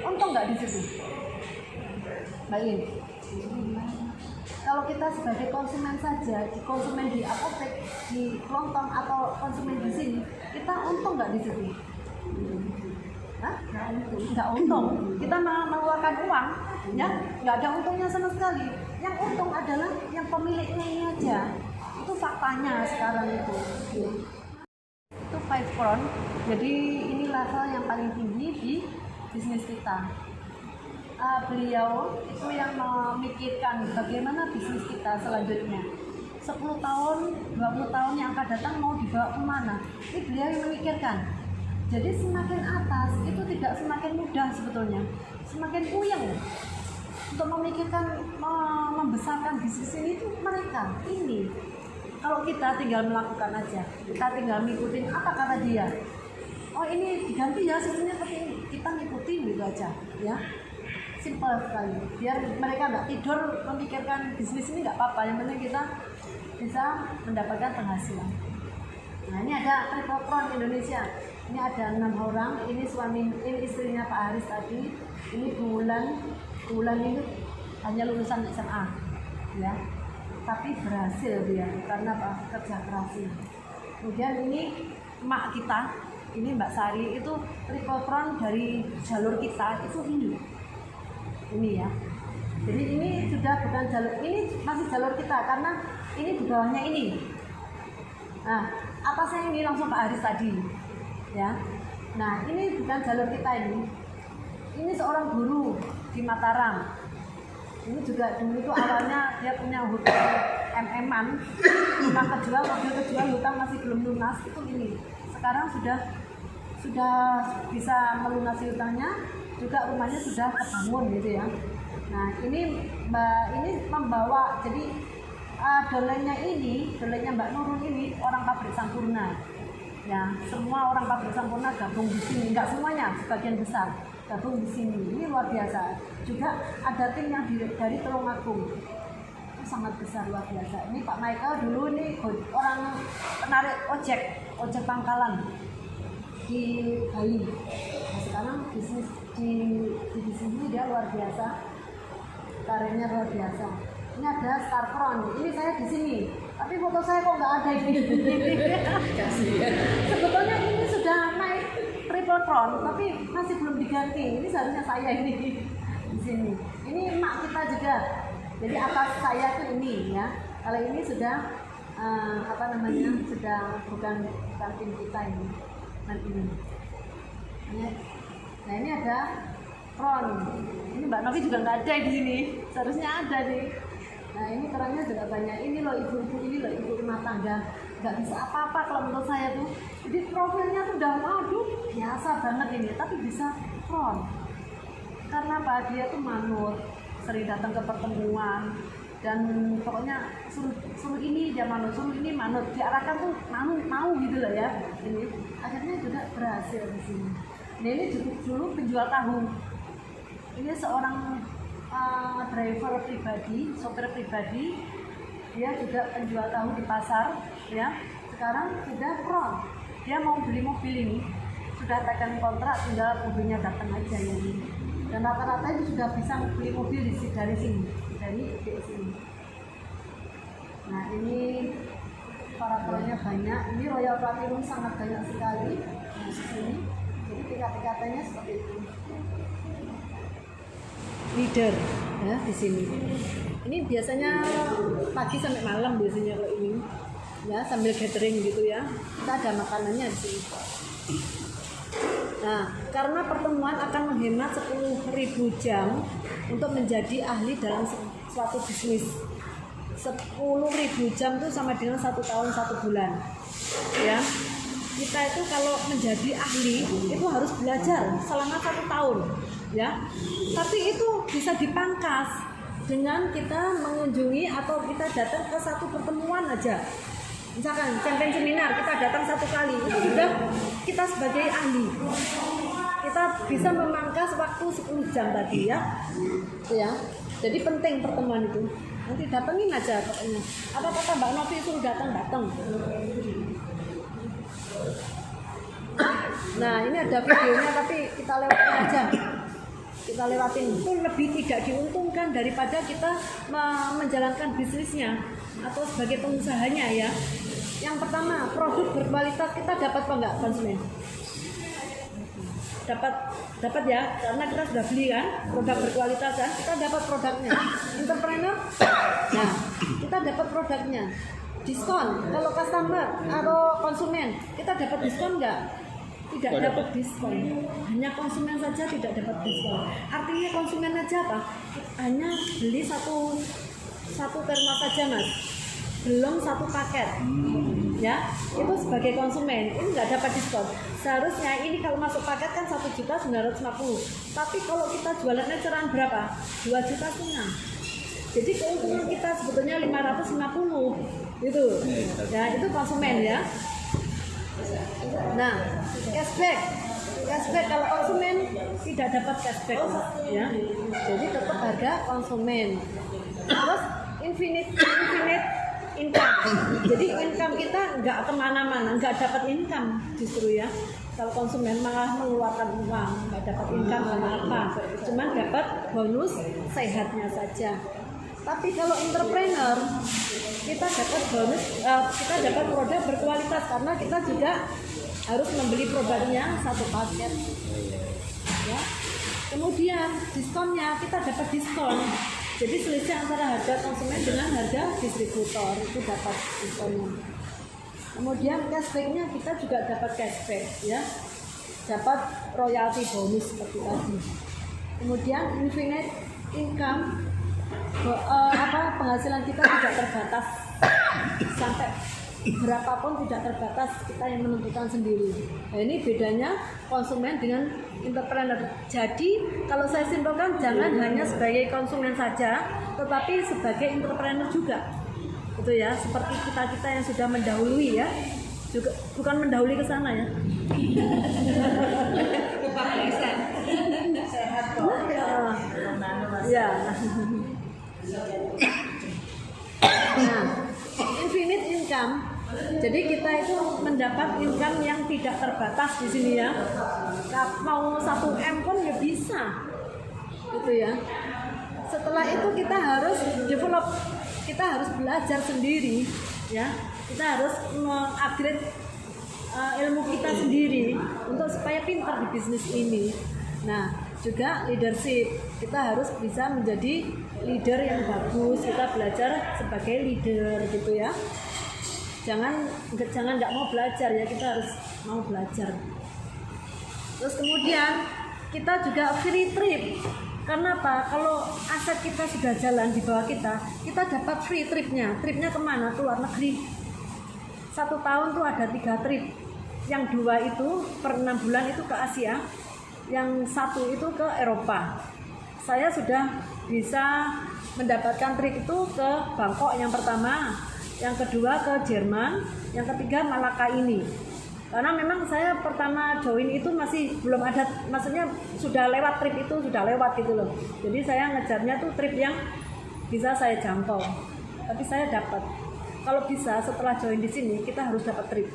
Untung nggak di situ? Baik. Kalau kita sebagai konsumen saja, di konsumen di apotek, di kelontong atau konsumen di sini, kita untung nggak di situ? Hah? Nggak untung. Kita mengeluarkan uang, ya, nggak ada untungnya sama sekali. Yang untung adalah yang pemiliknya ini aja. Itu faktanya sekarang itu. Itu 5 front. Jadi ini level yang paling tinggi di bisnis kita. Beliau itu yang memikirkan bagaimana bisnis kita selanjutnya 10 tahun, 20 tahun yang akan datang mau dibawa kemana. Ini beliau yang memikirkan. Jadi semakin atas itu tidak semakin mudah sebetulnya, semakin puyeng untuk memikirkan membesarkan bisnis ini. Itu mereka ini. Kalau kita tinggal melakukan aja, kita tinggal ngikutin apa kata dia. Oh ini diganti ya sistemnya seperti ini, kita ngikutin gitu aja ya. Simpel sekali, biar mereka nggak tidur memikirkan bisnis ini nggak apa-apa, yang penting kita bisa mendapatkan penghasilan. Nah ini ada Triple Crown Indonesia, ini ada 6 orang, ini ini istrinya Pak Haris tadi, ini Bulan ini hanya lulusan SMA ya, tapi berhasil dia karena Pak kerja kerasnya. Kemudian ini emak kita, ini Mbak Sari, itu Triple Crown dari jalur kita itu ini ya. Jadi ini sudah bukan jalur, ini masih jalur kita karena ini di bawahnya ini. Nah, atasnya ini langsung Pak Haris tadi, ya. Nah, ini bukan jalur kita ini. Ini seorang guru di Mataram. Ini juga dulu itu awalnya dia punya hutang MM-an, rumah kejual, mobil kejual, hutang masih belum lunas itu ini. Sekarang sudah bisa melunasi hutangnya. Juga rumahnya sudah terbangun gitu ya. Nah ini Mbak ini membawa, jadi dolennya Mbak Nurul ini orang pabrik Sampurna ya, semua orang pabrik Sampurna gabung di sini, nggak semuanya, sebagian besar gabung di sini. Ini luar biasa. Juga ada tim yang dari Tulungagung, sangat besar, luar biasa. Ini Pak Michael dulu nih orang penarik ojek pangkalan di Bali. Nah, sekarang bisnis di bisnis ini dia luar biasa, karirnya luar biasa. Ini ada Starfront, ini saya di sini, tapi foto saya kok nggak ada ini.
Kasihan.
Sebetulnya ini sudah naik triple front, tapi masih belum diganti. Ini seharusnya saya ini di sini. Ini emak kita juga. Jadi atas saya tuh ini ya. Kalau ini sudah sudah bukan tim kita ini. Ini. Nah ini ada front. Ini Mbak Novi juga nggak ada di sini. Seharusnya ada nih. Nah ini kerannya juga banyak. Ini loh ibu-ibu, ini loh ibu rumah tangga. Nggak bisa apa-apa kalau menurut saya tuh. Jadi profilnya tuh udah aduh biasa banget ini, tapi bisa front. Karena apa? Dia tuh manut, sering datang ke pertemuan, dan pokoknya suruh ini dia manut, suruh ini manut, diarahkan tuh mau gitu loh ya. Ini akhirnya juga berhasil di sini. Nah ini dulu penjual tahu. Ini seorang driver pribadi, sopir pribadi, dia juga penjual tahu di pasar, ya. Sekarang sudah front, dia mau beli mobil ini, sudah tekan kontrak, tinggal mobilnya datang aja ya ini. Dan rata-rata itu sudah bisa beli mobil dari sini, dari sini. Nah ini para perannya banyak, ini Royal Platinum sangat banyak sekali di sini. Jadi tingkat-tingkatannya seperti itu. Leader ya di sini. Ini biasanya pagi sampai malam biasanya kalau ini ya, sambil gathering gitu ya. Kita ada makanannya di sini. Nah, karena pertemuan akan menghemat 10.000 jam untuk menjadi ahli dalam suatu bisnis. 10.000 jam itu sama dengan 1 tahun 1 bulan. Ya. Kita itu kalau menjadi ahli itu harus belajar selama 1 tahun, ya. Tapi itu bisa dipangkas dengan kita mengunjungi atau kita datang ke satu pertemuan aja. Misalkan campaign seminar kita datang 1 kali, itu sudah kita sebagai ahli. Kita bisa memangkas waktu 10 jam tadi ya. Ya. Jadi penting pertemuan itu. Nanti datengin aja pokoknya. Apa kata Mbak Novi suruh datang. Nah, ini ada videonya tapi kita lewatin aja. Kita lewatin, itu lebih tidak diuntungkan daripada kita menjalankan bisnisnya atau sebagai pengusahanya ya. Yang pertama, produk berkualitas kita dapat apa enggak konsumen? Dapat ya, karena kita sudah beli kan produk berkualitas kan, kita dapat produknya. Entrepreneur, nah kita dapat produknya. Diskon, kalau customer atau konsumen kita dapat diskon enggak? Tidak dapat diskon, hanya konsumen saja tidak dapat diskon. Artinya konsumen aja apa? Hanya beli satu terma saja mas, belum 1 paket. Ya, itu sebagai konsumen ini nggak dapat diskon. Seharusnya ini kalau masuk paket kan 1.950.000, tapi kalau kita jualannya eceran berapa? 2,5 juta. Jadi keuntungan kita sebetulnya 550 itu. Ya, itu konsumen ya. Nah, cashback kalau konsumen tidak dapat cashback ya. Jadi tetap harga konsumen. Terus infinite income. Jadi income kita nggak kemana-mana, nggak dapat income justru ya. Kalau konsumen malah mengeluarkan uang, nggak dapat income sama apa, cuman dapat bonus sehatnya saja. Tapi kalau entrepreneur kita dapat bonus, kita dapat produk berkualitas karena kita juga harus membeli produknya 1 paket. Ya. Kemudian diskonnya kita dapat diskon. Jadi selisih antara harga konsumen dengan harga distributor itu dapat diskonnya. Kemudian cashbacknya kita juga dapat cashback ya, dapat royalti bonus seperti tadi. Kemudian infinite income, penghasilan kita tidak terbatas, sampai berapapun tidak terbatas, kita yang menentukan sendiri. Nah ini bedanya konsumen dengan entrepreneur. Jadi kalau saya simpulkan, jangan hanya sebagai konsumen saja, tetapi sebagai entrepreneur juga. Itu ya, seperti kita yang sudah mendahului ya, juga bukan mendahului ke sana ya.
Kepakaisan. Sehat kok.
Ya. Jadi kita itu mendapat income yang tidak terbatas di sini ya. Mau 1M pun ya bisa, gitu ya. Setelah itu kita harus develop, kita harus belajar sendiri, ya. Kita harus mengupgrade ilmu kita sendiri untuk supaya pintar di bisnis ini. Nah, juga leadership, kita harus bisa menjadi leader yang bagus. Kita belajar sebagai leader, gitu ya. Jangan nggak mau belajar ya, kita harus mau belajar. Terus kemudian kita juga free trip. Karena apa? Kalau aset kita sudah jalan di bawah kita dapat free tripnya. Tripnya kemana? Ke luar negeri. 1 tahun tuh ada 3 trip. Yang 2 itu per 6 bulan itu ke Asia, yang 1 itu ke Eropa. Saya sudah bisa mendapatkan trip itu ke Bangkok yang pertama, yang kedua ke Jerman, yang ketiga Malaka ini. Karena memang saya pertama join itu masih belum ada, maksudnya sudah lewat trip itu, sudah lewat gitu loh. Jadi saya ngejarnya tuh trip yang bisa saya jangkau. Tapi saya dapat. Kalau bisa setelah join di sini kita harus dapat trip.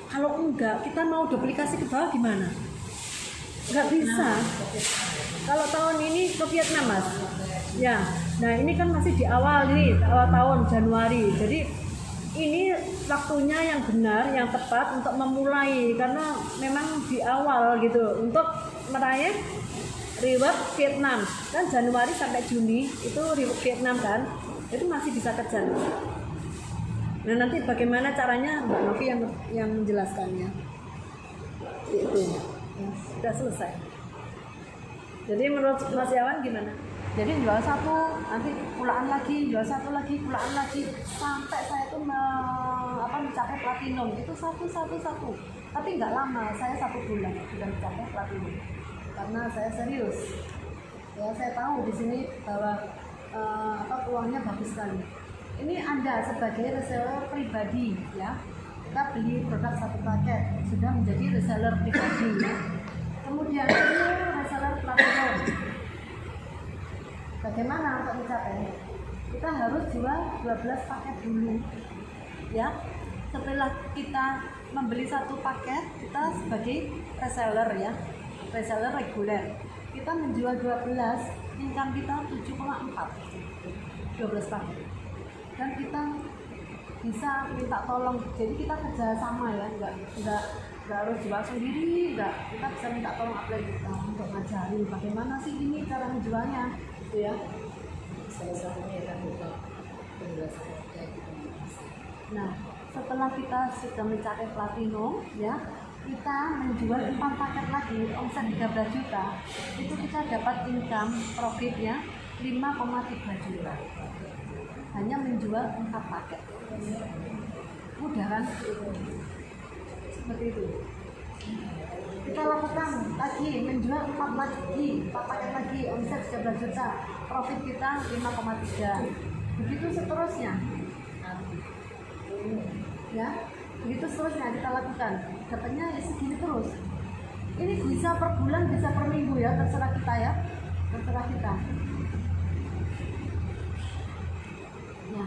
Kalau enggak, kita mau duplikasi ke bawah gimana? Enggak bisa. Kalau tahun ini ke Vietnam, Mas. Ya. Nah, ini kan masih di awal nih, awal tahun Januari. Jadi ini waktunya yang benar, yang tepat untuk memulai, karena memang di awal gitu untuk meraih reward Vietnam. Kan Januari sampai Juni itu reward Vietnam kan, itu masih bisa kejar. Nah, nanti bagaimana caranya Mbak Novi yang menjelaskannya. Itu ya, sudah selesai. Jadi menurut Mas Yawan gimana? Jadi jual 1, nanti pulaan lagi, jual 1 lagi, pulaan lagi, sampai saya tuh mencapai platinum. Itu satu. Tapi nggak lama, saya 1 bulan sudah mencapai platinum. Karena saya serius. Ya, saya tahu di sini bahwa uangnya bagus sekali. Ini Anda sebagai reseller pribadi, ya. Kita beli produk 1 paket, sudah menjadi reseller pribadi, ya. Kemudian ini reseller platinum. Bagaimana untuk mencapai? Kita harus jual 12 paket dulu, ya. Setelah kita membeli 1 paket, kita sebagai reseller, ya, reseller reguler. Kita menjual 12, income kita 7,4, 12 paket. Dan kita bisa minta tolong, jadi kita kerja sama ya, nggak harus jual sendiri, kita bisa minta tolong upline kita untuk ngajarin bagaimana sih ini cara menjualnya. Ya.
Salah satunya kan buka penjelasan kayak gitu.
Nah, setelah kita sudah mencapai platinum, ya, kita menjual 4 paket lagi, omset 13 juta, itu kita dapat income profitnya 5,3 juta. Hanya menjual 4 paket. Mudah kan? Seperti itu. Kita lakukan lagi, menjual 4 paket lagi, omset 13 juta, profit kita 5,3. Begitu seterusnya. Ya, begitu seterusnya kita lakukan. Dapatnya segini terus. Ini bisa per bulan, bisa per minggu ya, terserah kita ya. Terserah kita. Ya.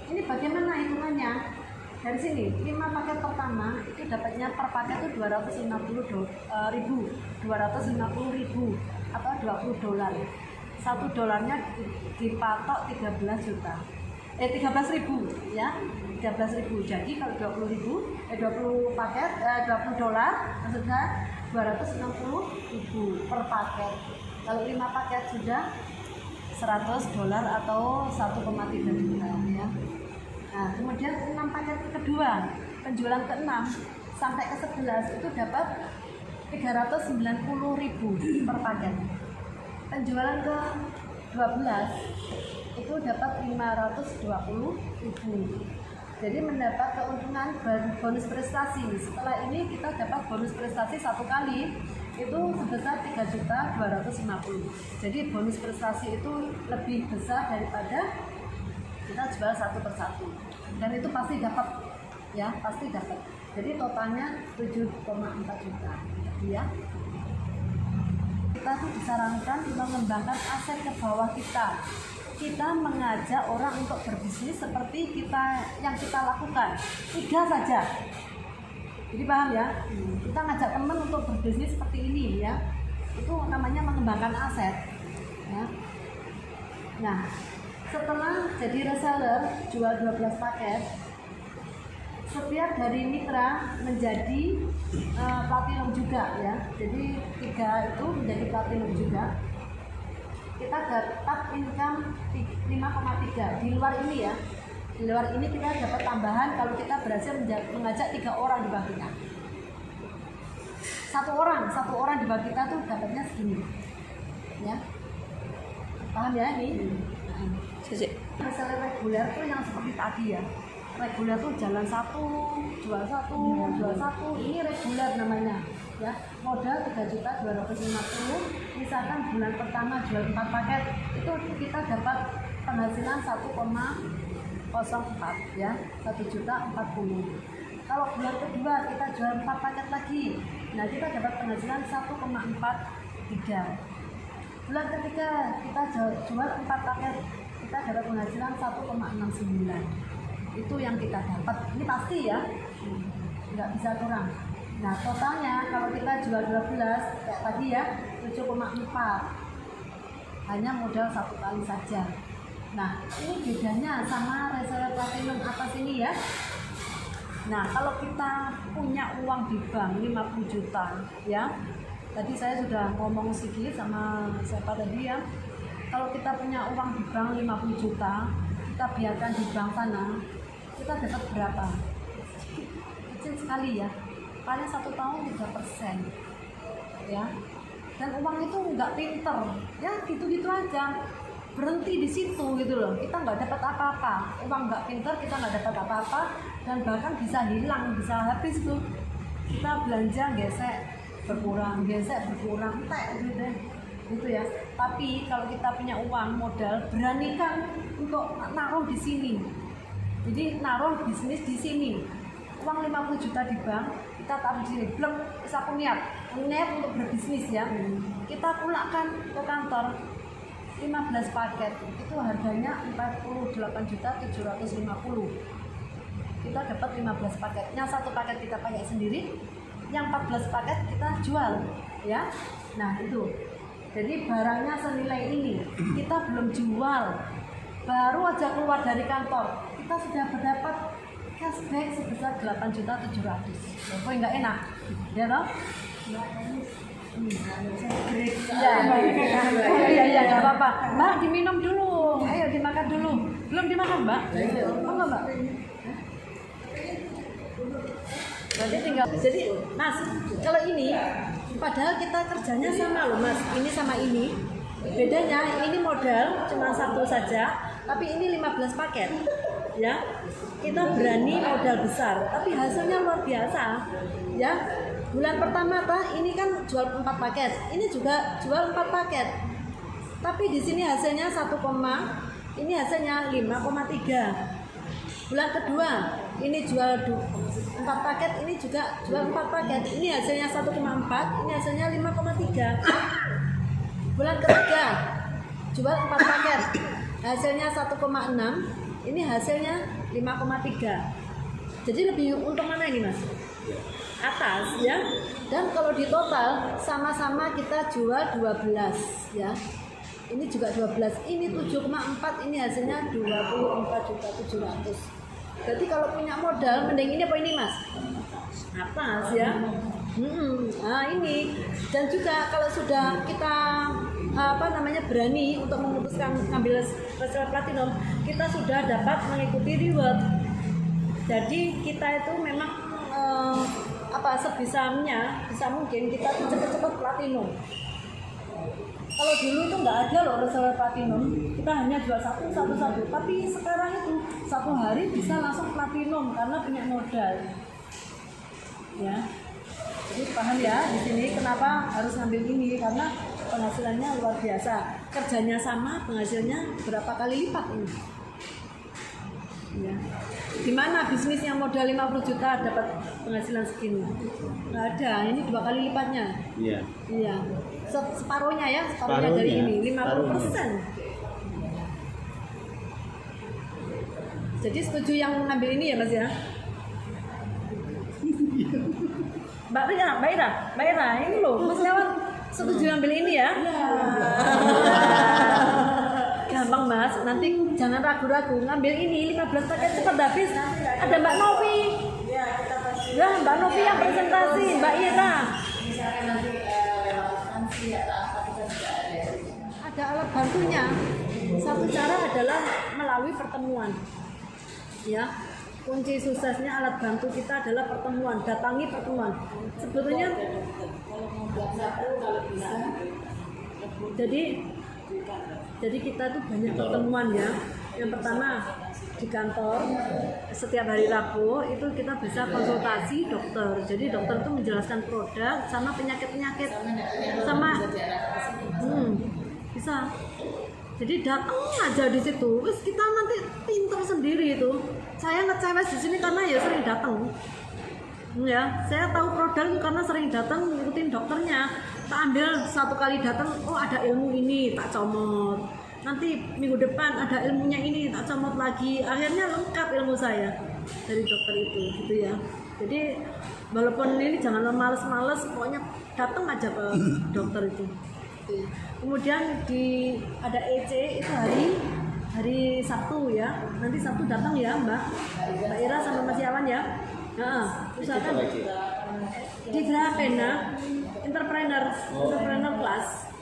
Ini bagaimana hitungannya? Dari sini 5 paket pertama itu dapatnya per paket itu 250.000 atau $20. $1 dipatok 13 juta. 13.000 ya. 13.000. Jadi kalau 20 paket $20 maksudnya 260.000 per paket. Kalau 5 paket sudah $100 atau 1,3 juta ya. Nah, kemudian 6 paket kedua, penjualan ke-6 sampai ke 11 itu dapat 390.000 per paket. Penjualan ke 12 itu dapat 520.000. Jadi mendapat keuntungan bonus prestasi. Setelah ini kita dapat bonus prestasi 1 kali itu sebesar 3.250.000. Jadi bonus prestasi itu lebih besar daripada kita jual 1 persatu, dan itu pasti dapat ya, pasti dapat. Jadi totalnya 7,4 juta ya. Kita tuh disarankan mengembangkan aset ke bawah kita kita mengajak orang untuk berbisnis seperti yang kita lakukan 3 saja. Jadi paham ya? Kita ngajak teman untuk berbisnis seperti ini ya. Itu namanya mengembangkan aset. Ya. Nah, setelah jadi reseller jual 12 paket, setiap dari mitra menjadi platinum juga ya. Jadi 3 itu menjadi platinum juga. Kita dapat income 5,3 di luar ini ya. Di luar ini kita dapat tambahan kalau kita berhasil mengajak 3 orang di bawah kita. Satu orang di bawah kita tuh dapatnya segini. Ya. Paham ya ini? Reseller reguler tuh yang seperti tadi ya. Reguler tuh jalan 1, jual 1, jual 1. Ini reguler namanya. Ya, modal 3.250.000. Misalkan bulan pertama jual 4 paket, itu kita dapat penghasilan 1,04 ya, 1.040.000. Kalau bulan kedua kita jual 4 paket lagi, nah kita dapat penghasilan 1,43. Bulan ketiga kita jual 4 paket, kita dapat penghasilan 1,69. Itu yang kita dapat. Ini pasti ya, nggak bisa kurang. Nah totalnya kalau kita jual 12 kayak tadi ya 7,4, hanya modal 1 kali saja. Nah ini bedanya sama reseller platinum atas ini ya. Nah kalau kita punya uang di bank 50 juta ya, tadi saya sudah ngomong sedikit sama siapa tadi ya, kalau kita punya uang di bank 50 juta, kita biarkan di bank sana, kita dapat berapa? Kecil sekali ya, paling 1 tahun 3% ya. Dan uang itu nggak pinter ya, gitu-gitu aja, berhenti di situ gitu loh. Kita nggak dapat apa-apa, uang nggak pinter, kita nggak dapat apa-apa, dan bahkan bisa hilang, bisa habis tuh. Kita belanja gesek berkurang, entek gitu deh, gitu ya. Tapi kalau kita punya uang modal, beranikan untuk naruh di sini. Jadi naruh bisnis di sini. Uang 50 juta di bank, kita taruh di sini. Belum bisa aku niat untuk berbisnis ya. Kita pulangkan ke kantor 15 paket, itu harganya 48.750. Kita dapat 15 paket. Yang 1 paket kita pakai sendiri, yang 14 paket kita jual ya. Nah itu, jadi barangnya senilai ini, kita belum jual, baru aja keluar dari kantor, kita sudah mendapat cashback sebesar 8.700.000. Kok nggak enak ya toh? Iya, nggak apa-apa. Mbak, diminum dulu. Ayo dimakan dulu. Belum dimakan, Mbak? Oh, enggak, Mbak? Berarti tinggal. Jadi, Mas, kalau ini, padahal kita kerjanya sama loh, Mas. Ini sama ini. Bedanya, ini modal cuma 1 saja, tapi ini 15 paket. Ya, kita berani modal besar, tapi hasilnya luar biasa. Ya. Bulan pertama ini kan jual 4 paket, ini juga jual 4 paket. Tapi di sini hasilnya 1, ini hasilnya 5,3. Bulan kedua ini jual 4 paket, ini juga jual 4 paket. Ini hasilnya 1,4, ini hasilnya 5,3. Bulan ketiga jual 4 paket, hasilnya 1,6, ini hasilnya 5,3. Jadi lebih untung mana ini, Mas? Atas ya. Dan kalau di total sama-sama kita jual 12 ya. Ini juga 12, ini 7,4, ini hasilnya 24.700. Jadi kalau punya modal mending ini apa ini, Mas? Atas ya. Nah ini. Dan juga kalau sudah kita berani untuk memutuskan ngambil reseller platinum, kita sudah dapat mengikuti reward. Jadi kita itu memang sebisanya, bisa mungkin kita tuh cepet-cepet platinum. Kalau dulu itu nggak ada loh reseller platinum, kita hanya jual satu. Tapi sekarang itu 1 hari bisa langsung platinum karena punya modal. Ya, jadi paham ya di sini kenapa harus ngambil ini, karena penghasilannya luar biasa. Kerjanya sama, penghasilannya berapa kali lipat ini. Ya. Di mana bisnis yang modal 50 juta dapat penghasilan segini? Nggak ada, ini 2 kali lipatnya. Iya. Separuhnya ya, separuhnya dari ini 50%. Jadi setuju yang ngambil ini ya Mas ya? Mbak Ira, ini loh Mas Lewan setuju ngambil ini ya? Gampang Mas, nanti jangan ragu-ragu, ngambil ini 15 paket cepat habis. Ada Mbak Novi. Ya, Mbak Novi yang presentasi, Mbak Ira.
Misalkan nanti lewat instansi atau apa kita juga ada.
Ada alat bantunya. Satu cara adalah melalui pertemuan. Ya, kunci suksesnya alat bantu kita adalah pertemuan. Datangi pertemuan. Sebetulnya,
Kalau mau buat satu, kalau bisa.
jadi kita tuh banyak pertemuan ya. Yang pertama di kantor setiap hari Rabu itu kita bisa konsultasi dokter. Jadi dokter itu menjelaskan produk sama penyakit-penyakit sama bisa. Jadi datang aja di situ. Terus kita nanti pinter sendiri itu. Saya ngecewes di sini karena ya sering datang. Ya, saya tahu produk itu karena sering datang ngikutin dokternya. Tak ambil satu kali datang, oh ada ilmu ini, tak comot. Nanti minggu depan ada ilmunya ini, tak comot lagi. Akhirnya lengkap ilmu saya dari dokter itu, gitu ya. Jadi walaupun ini jangan males-males, pokoknya datang aja ke dokter itu. Kemudian ada EC itu hari Sabtu ya. Nanti Sabtu datang ya Mbak Ira sama Mas Yawan ya. Nah, misalkan di Grapena entrepreneur class.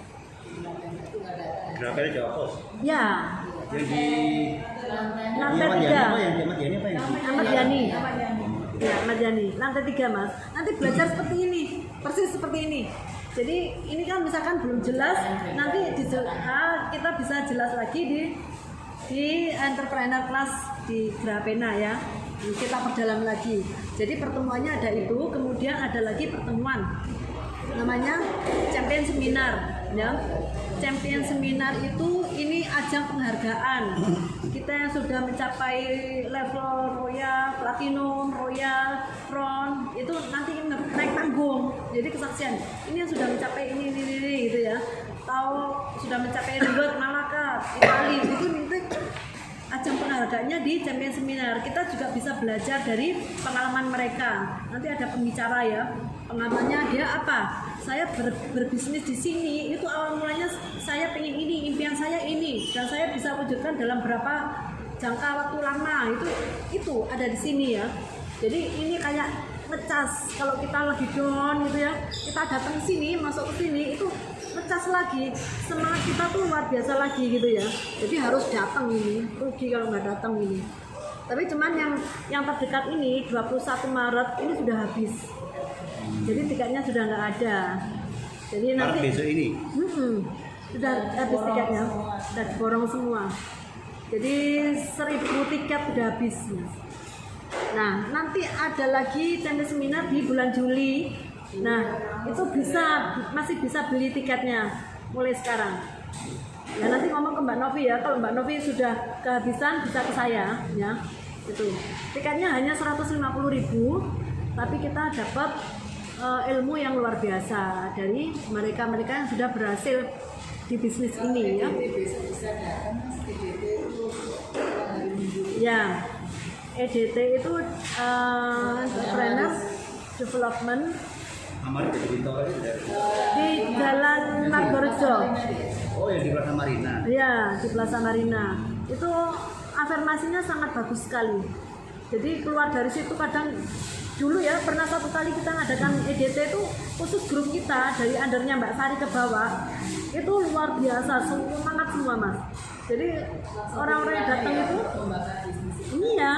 Grapena Jawa Pos.
Ya.
Yang di
Lantai 3. Ahmad Yani. Ya, Ahmad Yani. Lantai 3 Mas. Nanti belajar seperti ini, persis seperti ini. Jadi ini kan misalkan belum jelas, nanti kita bisa jelas lagi di entrepreneur class di Grapena ya. Kita perdalam lagi. Jadi pertemuannya ada itu, kemudian ada lagi pertemuan namanya champion seminar ya. Champion seminar itu ini ajang penghargaan kita yang sudah mencapai level royal, platinum, royal, bronze itu nanti naik panggung. Jadi kesaksian ini yang sudah mencapai ini gitu ya. Tahu sudah mencapai reward Malaka, Itali itu nanti ajang penghargaannya di champion seminar. Kita juga bisa belajar dari pengalaman mereka. Nanti ada pembicara ya. Pengalamannya dia apa? Saya berbisnis di sini. Itu awal mulanya saya pengen ini, impian saya ini, dan saya bisa wujudkan dalam berapa jangka waktu lama. Itu ada di sini ya. Jadi ini kayak ngecas. Kalau kita lagi down gitu ya, kita datang ke sini, masuk ke sini itu ngecas lagi, semangat kita tuh luar biasa lagi gitu ya. Jadi harus datang ini, rugi kalau nggak datang ini. Tapi cuman yang terdekat ini 21 Maret ini sudah habis. Jadi tiketnya sudah nggak ada. Jadi nanti
besok ini
sudah habis tiketnya, sudah borong semua. Jadi 1000 tiket sudah habis. Nah nanti ada lagi champion seminar di bulan Juli. Nah itu masih bisa beli tiketnya mulai sekarang. Ya nanti ngomong ke Mbak Novi ya. Kalau Mbak Novi sudah kehabisan bisa ke saya ya. Itu tiketnya hanya 150.000, tapi kita dapat ilmu yang luar biasa dari mereka yang sudah berhasil di bisnis ini ya. Ya, EDT itu Entrepreneur Development di Jalan Margorejo.
Oh yang di Plaza Marina.
Iya, di Plaza Marina. Itu afirmasinya sangat bagus sekali. Jadi keluar dari situ kadang dulu ya pernah satu kali kita ngadakan EDT itu khusus grup kita dari undernya Mbak Sari ke bawah itu luar biasa, semangat semua Mas. Jadi orang-orang yang datang itu iya.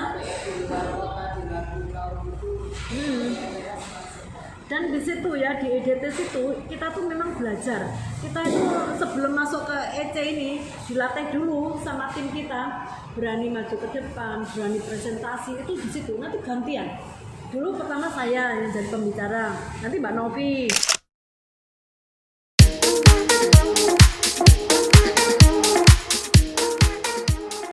Dan di situ ya di EDT situ kita tuh memang belajar. Kita itu sebelum masuk ke EC ini dilatih dulu sama tim kita, berani maju ke depan, berani presentasi itu di situ. Nanti gantian. Dulu pertama saya yang jadi pembicara, nanti Mbak Novi.